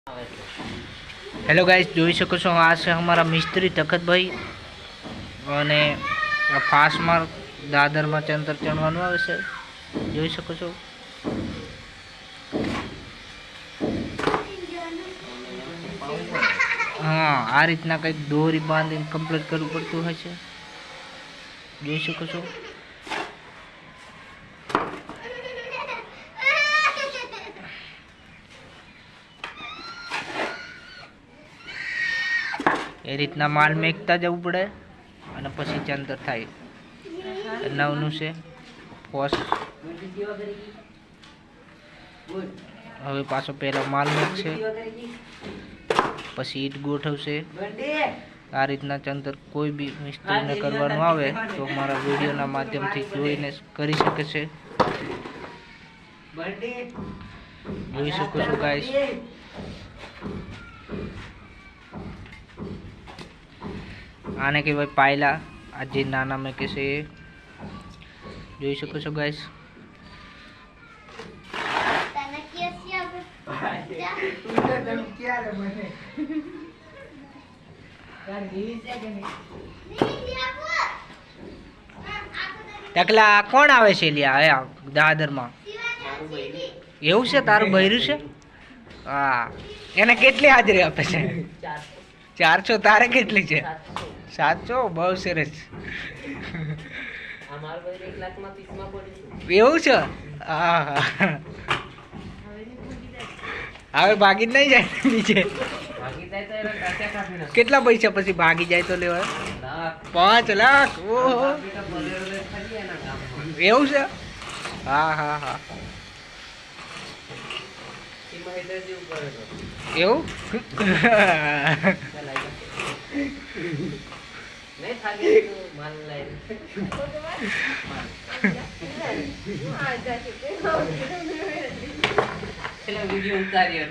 Hello guys, જોઈ શકો છો આ છે અમારા મિસ્ત્રી તખતભાઈ અને ફાસ્ટમાં દાદરમાં ચંતર ચણવાનું આવે છે. જોઈ શકો છો. હા, આ રીતના કંઈક દોરી બાંધીને કમ્પ્લીટ કરવું પડતું હોય છે. જોઈ શકો છો. એ રીતના માલ મેકતા જવું પડે અને પછી ચંતર થાય. નવનું છે ફોસ. હવે પાછો પહેલા માલ મેકશે, પછી ઈટ ગોઠવશે. આ રીતના ચંતર કોઈ બી મિસ્ત્રીને કરવાનું આવે તો મારા વિડીયોના માધ્યમથી જોઈને કરી શકે છે. જોઈ શકો છો ગાઈસ. આને કહેવાય પાયલા. આ જે નાના મેં કહેશે એ. જોઈ શકો છો ગાઈસ. ટકલા કોણ આવે છે લ્યા દાદરમાં? એવું છે? તારું બૈરું છે? હા. એને કેટલી હાજરી આપે છે? 400. તારે કેટલી છે? 700. બહુ સરસ. એવું છે? હા. હવે ભાગી જ નહીં જાય નીચે. કેટલા પૈસા પછી ભાગી જાય તો લેવા? 5 લાખ. ઓહો, એવું છે? હા હા હા. એવું? વિડીયો ઉતાર્યો.